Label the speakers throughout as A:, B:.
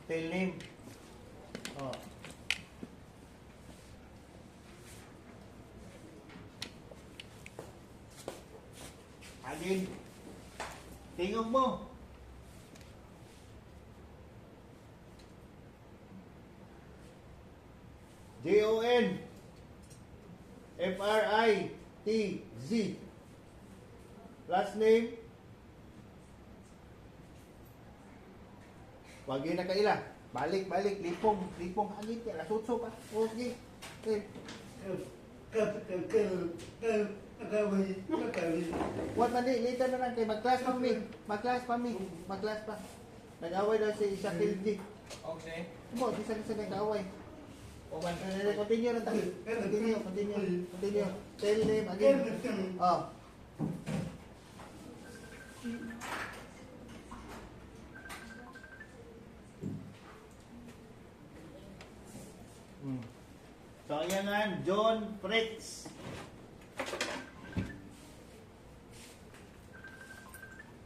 A: Tail name. Oh. Alin. Tingog mo. Jon Fritz. Last name. Wag yun na kaila. Balik. Lipong hagit. Lasutso pa. Okay. What man di, later na lang kay mag-class pa mi. Mag-class pa. Nag-away daw si Shakil G.
B: Okay.
A: Mo, di sa nag-away.
B: Oban.
A: Continue na tayo. Continue. Tell name again. Oh. So, ayan nga, John Fritz.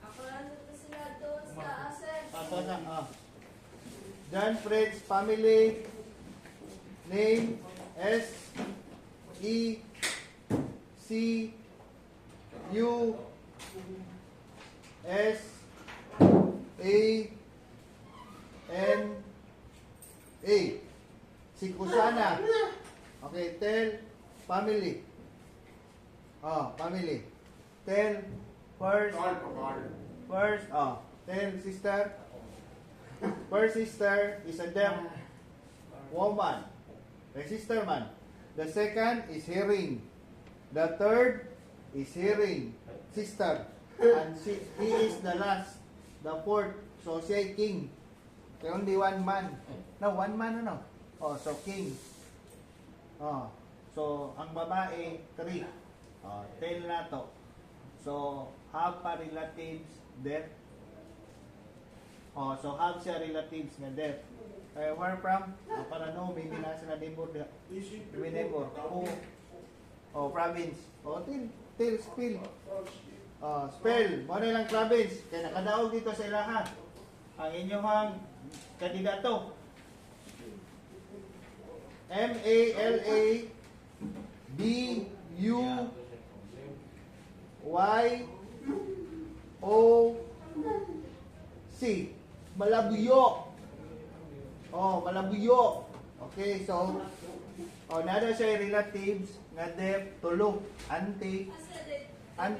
C: Ako lang na sila doon sa asset.
A: John Fritz, family name S E C U S A N A. Si Kusana. Okay, tell family. Family. Tell first, tell sister. First sister is a deaf woman. The sister man. The second is hearing. The third is hearing. Sister. And he is the last. The fourth. So siya king. Kaya only one man. No, one man ano? So king. So ang babae 3. Tell na to. So have pa relatives deaf. So have siya relatives na deaf. Where from? Para no, may binasa na neighbor. May neighbor. Province. Tell, spell. Spell. Ano lang province? Kaya nakadaog dito sa ilaha. Ang inyong kandidato. Malabuyok. Malabuyo. Malabuyo. Okay, so nada siya relatives nga deaf, tulo, auntie, and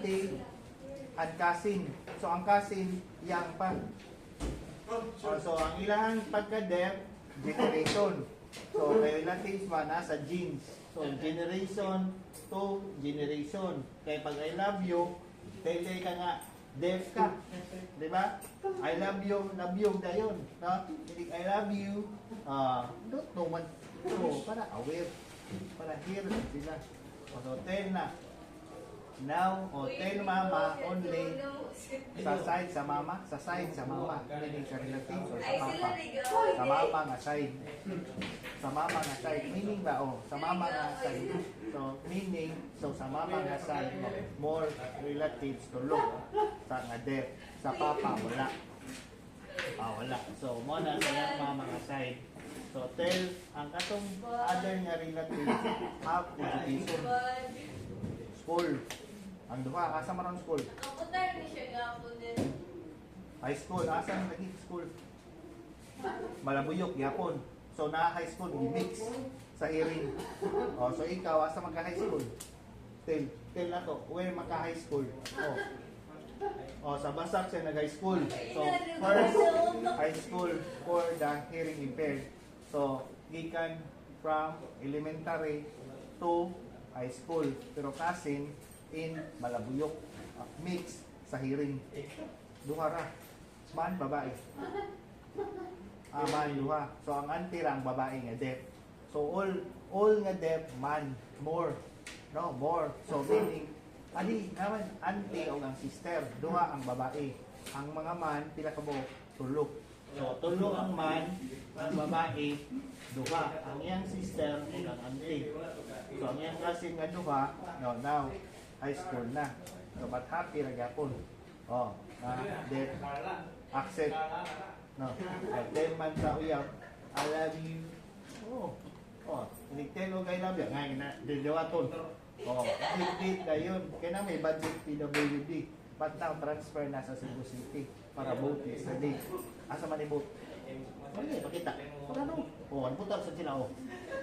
A: cousin. So ang cousin yang pa. So ang ilang pagka-deaf generation. So may relatives man sa genes. So generation to generation. Kaya pag I love you, tell ka nga deaf ka. Di ba? I love you dayon. No? Hindi I love you. Don't know man. So, para aware. Para hear sila. So, tell na. Now, tell mama only sa side sa mama. Sa side sa mama. Hindi sa relatives or sa papa. Sa mama nga side. Sa mama nga side. Meaning ba? Sa mama nga side. So, meaning, sa mama nga side, more relatives to look. Sa nga deaf. Sa papa, wala. Wala. So, mo na sa mama nga side. So, tell, ang katong other nga relatives have education. School. Ang duha, asa maron school?
C: Ako tayo ni siya gapo din.
A: High school, asa ang lagi school? Malabuyok, yapon. So, na high school, i-mix sa hearing. So ikaw, asa magka-high school? Tell na to, where magka-high school? Sa Basak siya nag-high school. So, first high school for the hearing impaired. So, gikan from elementary to high school. Pero kasin in Malabuyok. Mix sa hearing. Duha ra. Man, babae. Man, duha. So, ang auntie ra ang babae nga deaf. So, all nga deaf, man, more. No, more. So, meaning, naman, auntie o ang sister, duha ang babae. Ang mga man, pila ka mo, tulo. So, tulo ang man, ang babae, duha. Ang iyang sister, o ang auntie. So, ang iyang cousin nga duha, no, now, high school na. So, but happy na gyapon. Deaf, accept. No. 10 man sa uyab, I love you. Oh. Oh, inig-tell o kay love you. Nga, dilawaton. Oh, higit na yun. Kaya na may budget PWD. But now, transfer na sa Cebu City para boat yesterday. Asa man yung boat? Okay, pakita. Ano? Oh, ano putar sa sila, oh.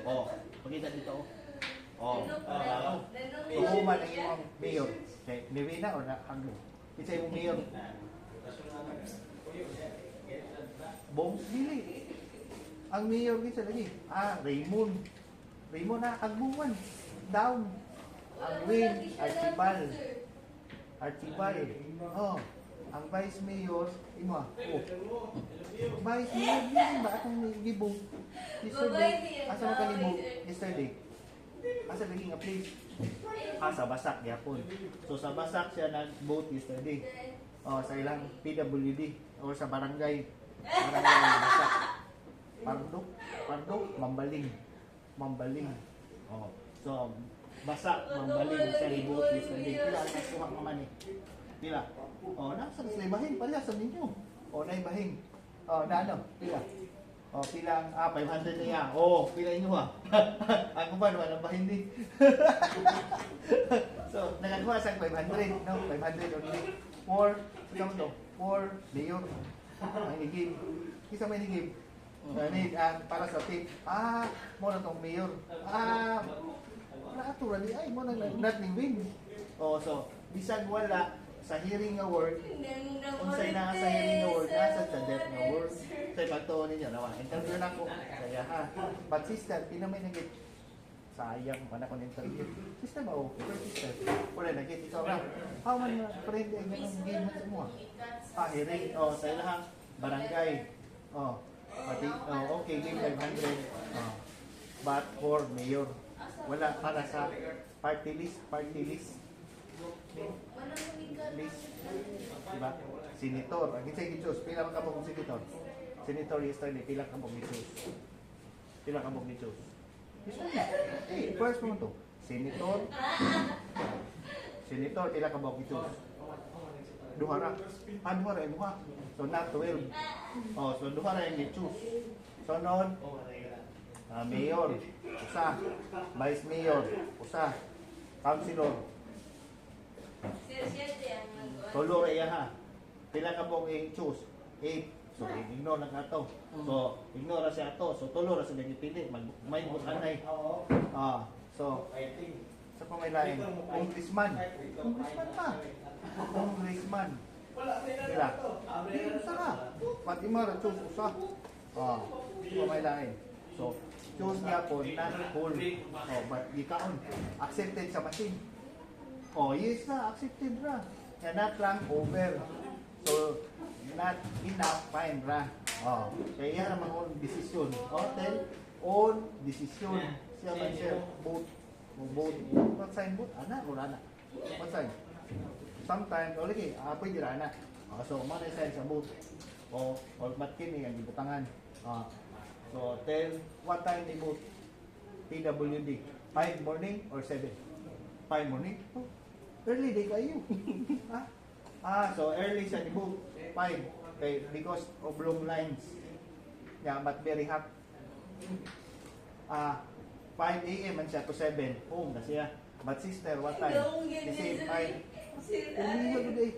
A: Oh, pakita dito, oh. Oh, tuhuman ang imong mayor. Okay, niwina o na hanggo? Isa imong mayor. Bong, dili. Ang mayor kinsa lagi? Raymond. Raymond na agbuwan. Down. Ang win, Archibal. Archibal. Oh, ang vice mayor, imo. Oh. Vice mayor, yun ba atong gibong? Yesterday. Asa mo kanibong? Yesterday. Asa lagi nga place? Sa Basak gyapon. So sa Basak siya nag-vote yesterday. Oh, sa ilang PWD or sa barangay. Barangay Basak. Pardo, Mambaling. Mambaling. Oh. So Basak, Mambaling siya ni-vote yesterday. Pila ang nagkuha ka man eh? Pila? Oh, nasa ibahin pala sa ninyo. Oh, naibahin. Oh, na ano? Pila? Oh, pila ang 500 niya. Oh, pila inyo ha. Ako ba naman ang bahindi. So, nagakuha sa 500, no? 500 only. For, ito to, for mayor. Ang higib. Isa may higib. Para sa tip. Mo na tong mayor. Natura di ay mo na not ni win. Oh, so, bisan wala sa hearing award, unsay na sa hearing award, nasa sa death award. So, ipagtuon ninyo, nawa, interview na ko. Kaya ha. But sister, pinamay nagit. Sayang, mana ko interview. Sister ba, oh, sister. Wala nagit, ikaw na. How man friend ay ganun game mo sa mo? Hearing, oh, sa ilang barangay. Oh, pati, okay, game 500. But for mayor. Wala para sa party list. List. Diba? Senator. Ang isa yung choose. Pila ka mo kung senator? Senator yesterday. Pila ka mo choose? Pila ka mo choose? Yesterday. First mo to. Senator. Senator. Pila ka mo choose? Duhara. Duha. So not 12. Oh, so duhara yung choose. So noon, mayor, usa. Vice mayor, usa. Councilor. Tulo raya ha. Pila ka pong i-choose? 8. So, ignore na ka to. So, ignore siya to. So, tulo ra sa nagipili. May butanay. So, sa pamailain, congressman. Congressman pa. Congressman. Pila? Usa ka. Pati mo ra choose usa. Pamailain. So, choose niya po na full. But di kaon. Accepted sa machine. Yes na, accepted ra. Kaya not lang over. So, not enough, fine ra. Kaya yan ang mga decision. Hotel, own decision. Siya man siya, vote. What sign vote? Ana, wala na. What sign? Sometimes, lagi, pwede ra na. So, mana sign sa vote. O matkin yung gibutangan. So, tell, what time they vote? PWD. 5 morning or 7? 5 morning? Early day kayo. So early siya ni vote. 5. Okay, because of long lines. Yeah, but very hot. 5 a.m. man siya to 7. Home na siya. But sister, what time? The same 5. Umiyo today.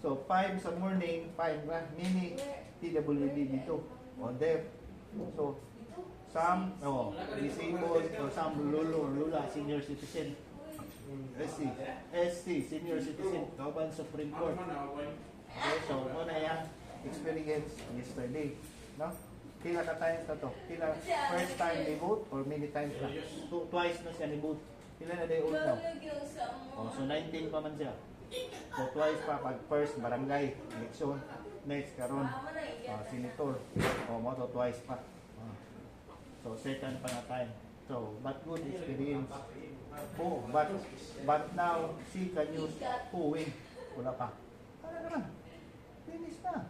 A: So 5 sa morning, 5 na. Mini PWD dito. On there. So, some disabled or some lula, senior citizen. SC, senior citizen, Kauban Supreme Court. Okay, so muna yung experience yesterday. No? Kila ka times na to? Kila first time ni vote or many times na? Twice na siya ni vote. Kila na day old now? So 19 pa man siya. So twice pa pag first barangay election. Next karon senator. Mo to twice pa. So second pa na time. So but good experience. But now she can use who win. Wala pa. Ano naman? Finish na.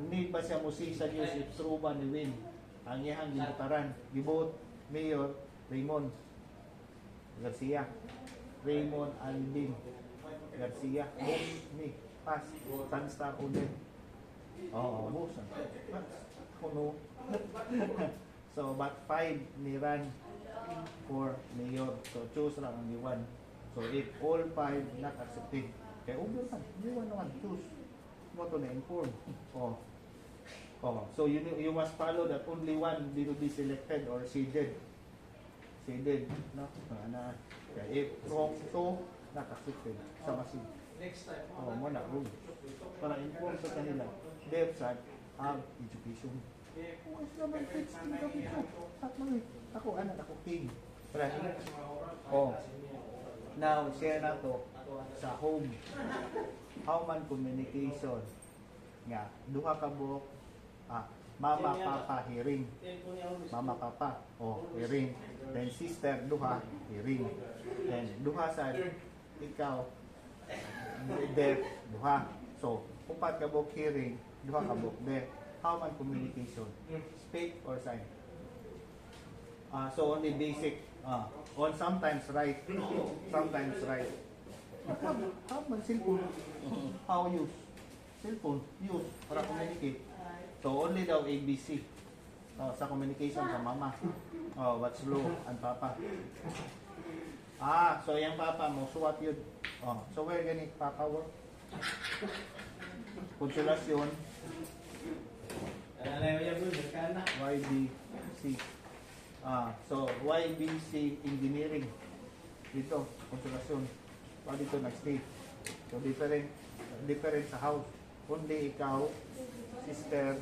A: Need ba siya musi sa news if true ba ni win? Ang iyang gibutaran. Gibot, Mayor Raymond Garcia. Raymond Albin. Garcia. Boss ni. Pass. Sunstar ulit. Oo, boss. Kuno. So, but 5 ni Ran for mayor. So, choose lang ang one. So, if all 5 not accepted, kaya over man. Hindi naman choose. Mo to na-inform. Oh. Oh, so you must follow that only one will be selected or seeded. Seeded, no? Na kaya if wrong to, not accepted sa machine.
B: Next time.
A: Oh, mo na rule. Para inform sa kanila. DepSat have education. What's naman fix education? Ako, anak ako king. Para oh. Now, share na to sa home. How man communication. Nga, duha ka buok. Mama, papa, hearing. Mama, papa, oh, hearing. Then sister, duha, hearing. Then duha sa ikaw, deaf, duha. So, upat ka buok hearing, duha ka buok deaf. How man communication? Speak or sign? So only basic. On sometimes right, sometimes right. How man cellphone? How use? Cellphone use para communicate. So only daw ABC. Sa communication sa mama. What's low and papa. So yung papa mo, so what yun? So where ganit papa work? Konsolasyon. YBC. So YBC Engineering. Dito, konsolasyon. Dito nag-stay. So different sa house. Kundi ikaw, sister,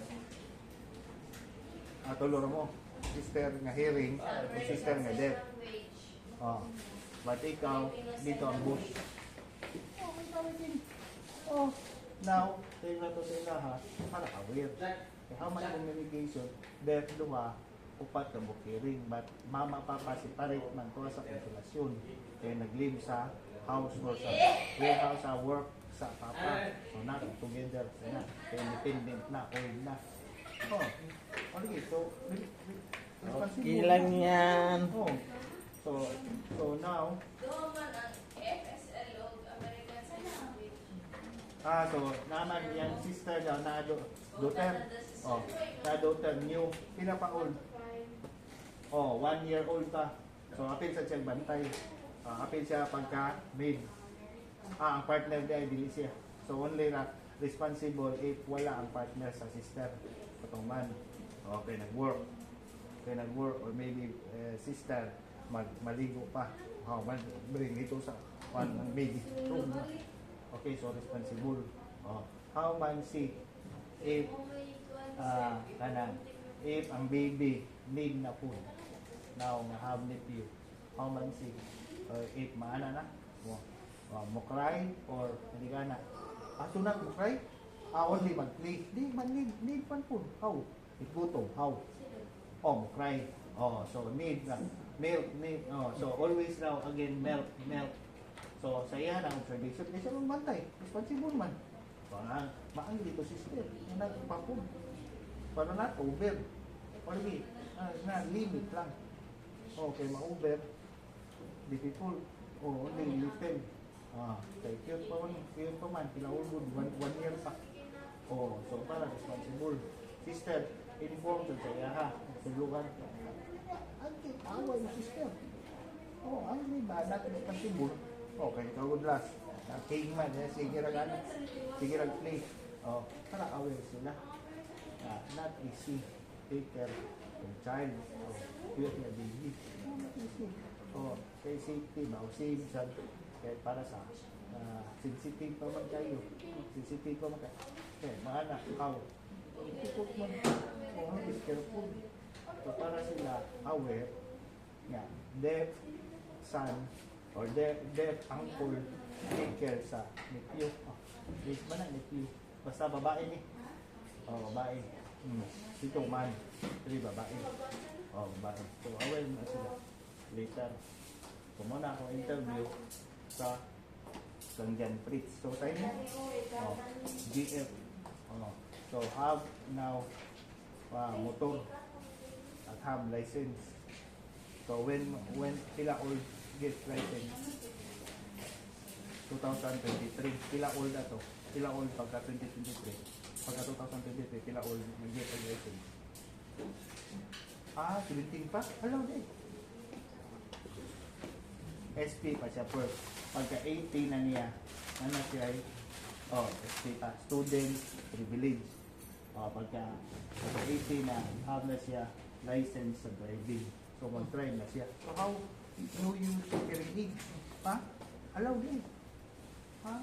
A: tulor mo. Sister nga hearing, sister nga deaf. But ikaw, dito ang boss. Now, tayo na to sa ila ha, para aware. How much communication, deaf duha, upat ka book hearing. But mama, papa, separate man to sa konsolasyon. Kaya nag-live sa house or sa warehouse, sa work, sa papa. So, not together. Kaya independent na, old na. So,
B: Okay lang yan.
A: So now,
C: Doon ang FSL o American Sign Language.
A: so naman yung sister daw na daughter. Na daughter new, pila pa old? 1 year old pa. So apil sa siyang bantay. Apil siya pagka maid. Ang partner niya ay dili siya. So only na responsible if wala ang partner sa sister. Katong man. Okay, nag-work or maybe sister maligo pa. Bring ito sa one baby room. Okay, so responsible. How man sick if if ang baby need na food. Now nga have nephew. How man sick if maana na mo cry or hindi ka na. Sunat mo cry? Only mag-play. Di man need pan food. How? Igutom. How? Mo cry. So need na milk. So always now again milk. So sa iya na observation kasi mong bantay, responsible man. So maang dito sister, na nagpapud. Para na over. Only na limit lang. Okay, ma-over. Difficult. Only listen. Kay cute pa man, pinaulbud 1 year pa. So para responsible. Sister, inform sa iya ha. Tulugan. Ang away mo sister. Ang may banat responsible. Okay, kagod last. King man, sige rag play. Para aware sila. Not easy. Take care of child. Cute na baby. Not easy. Kay safety, safe siya. Kaya para sa sensitive pa man kayo. Sensitive pa man kayo. Kaya mga anak, ikaw. Tukot man. Is careful. So para sila aware nga, deaf son or deaf uncle take care sa nephew. Yes ba na nephew? Basta babae ni. Babae. Ito man. Pero babae. Babae. So aware na sila. Later. Muna ako interview sa Sangjan Fritz. So tayo mo? GF. So have now motor at have license. So when sila all get license, 2023. Pila old na to? Pila old pagka 2023? Pagka 2023, pila old mag-get ang license? 17 pa? Hello din. SP pa siya first. Pagka 18 na niya, ano siya ay, SP pa, student privilege. Pagka 18 na, have na siya license sa driving. So mag-drive na siya. So how know you hearing aid? Ha? Allow din. Ha?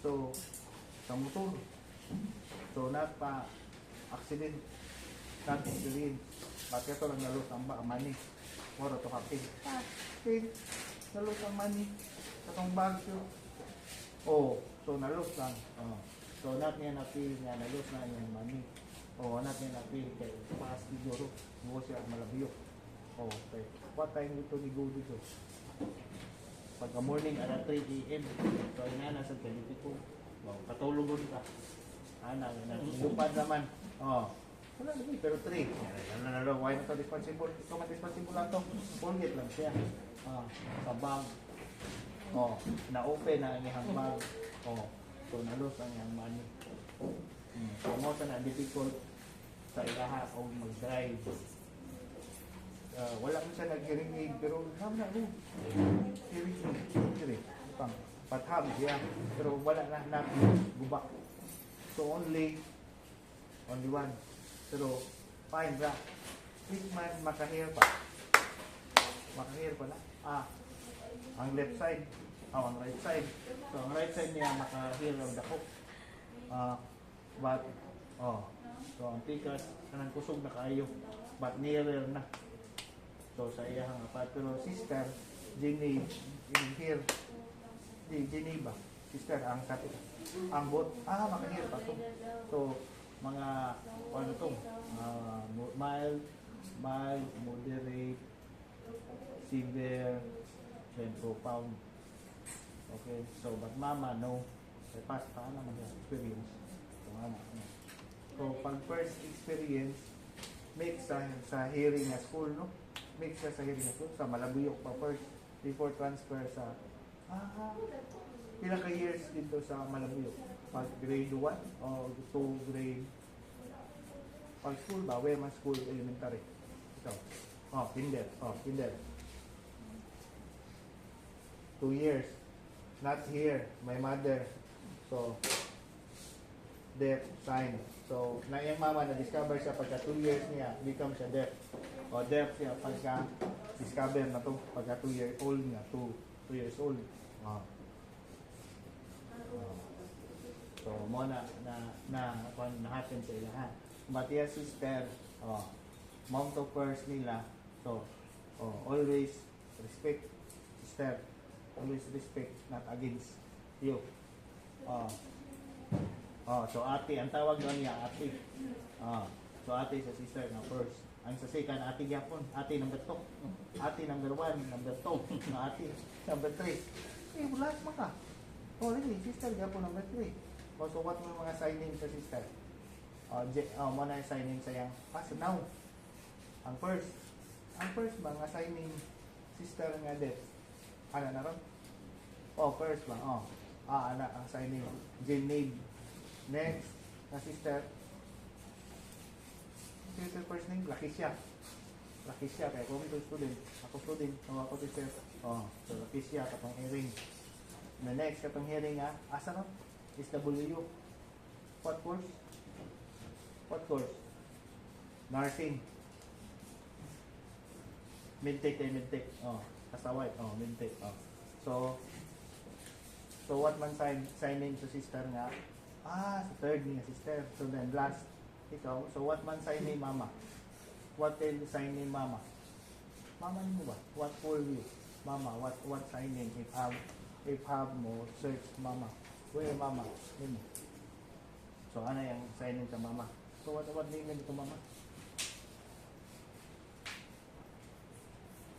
A: So, sa motor. So, not pa accident. Not experience. Bakit ito lang nalos ang money? Moro to happy. Okay. Nalos ang money. Katong bag yun. So nalos lang. So, not niya na-feel niya, nalos na niya yung money. Not niya na-feel kay paas di Doro. Mo siya malabiyo. Okay. What time ito ni go dito? Pagka morning at 3 a.m. So, inana sa Pelipiko. Katulugon ka. Lupad naman. Wala lagi, pero 3. Why na ito responsible? Ito responsible lang ito. Forget lang siya. Sa bag. Na-open na ang iyang bag. So, nalos ang iyang money. So, mo sa na-difficult sa ilaha o mag-drive. Wala mo siya nag-hearing aid, pero ham na rin. Hearing aid. Patham siya. Pero wala na guba. So, only one. Pero, fine ra. Please man, makahear pa. Makahear pa na. Ang left side. Ang right side. So, ang right side niya makahear ang dako. But, so, ang tikas, kanang kusog na kayo. But, nearer na. So, sa iyang apat. Pero, sister, here. Geneva. Sister, ang kapit. Ang bot. Makahear pa to. So, mga, ano to? Mild, moderate, severe, then profound. Okay, so but mama, no. Pass pa naman yung experience. So, mama, no. So, pag first experience, mix sa hearing na school, no? Mix sa hearing na school, sa Malabuyok pa first, before transfer sa, ilang years dito sa Malabuyok? Pag grade 1 o 2 grade, pag school ba? Where man school elementary? Ito. Kinder. 2 years. Not here. My mother. So, deaf sign. So, na yung mama na-discover siya pagka 2 years niya, become siya deaf. Deaf siya pagka discover na to pagka 2 years old niya. 2 years old. So, mo na happen sa ilahan. But yes, sister, mom to first nila. So, always respect, sister. Always respect, not against you. So ate, ang tawag doon niya, ate. So ate sa sister na first. Ang sa second, ate gyapon. Ate number 2. Ate number 1, number 2. Ate number 3. Wala mo ka. Really, sister gyapon number 3. So what mo mga signing sa sister? Mo na signing sa yang so now. Ang first mga signing sister nga det. Ano na ron? First ba? Ang signing. Genade. Next, na sister. Sister first name, Lakeisha. Kaya kung ito student. Ako student. Ako sister. So Lakeisha, katong hearing. The next, katong hearing asa no? SW. What course? Nursing. Medtech. Kasaway. Medtech. So what man signing sa sister nga? Sa third niya sister. So then last, ikaw. So what man sign name mama? What will sign name mama? Mama mo ba? What for you? Mama, what sign name? If have mo, search mama. Where mama? Name mo. So ano yung sign name sa mama? So what name nito mama?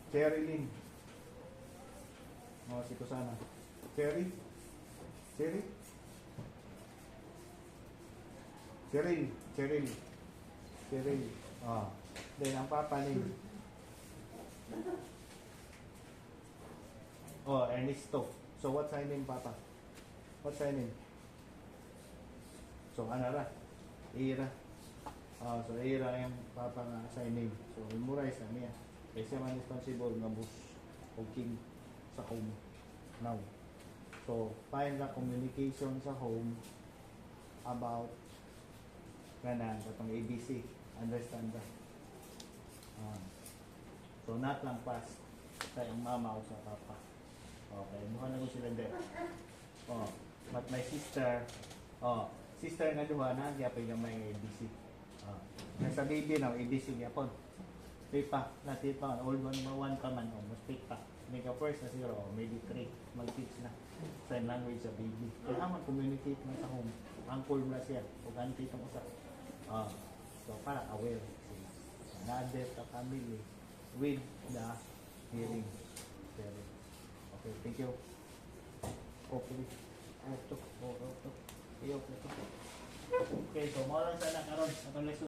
A: Cherilyn. Si Kusana. Cheryl. Then ang papa name. Oh, Ernesto. So what's her name, Papa? What's her name? So ano ra? Ira. So Ira yung Papa nga sa name. So memorize na niya. Kasi man responsible nga boss o king sa home now. So find the communication sa home about kanan katong ABC. Understand that? So not lang fast sa yung mama o sa papa. Okay, mukha na ko sila din. But my sister, sister nga duha na, gyapon yung may ABC. Nasa baby na, ABC gyapon. Pipa, natipa, old one ka man, almost pipa. Make a first na 0, maybe 3, mag-teach na. Sign language sa baby. Kailangan communicate man sa home. Uncle mo na siya, o auntie itong usap. So para aware. Another ka family with the hearing. Okay, thank you. Okay. Okay, so mo lang sana karon. Atong lesson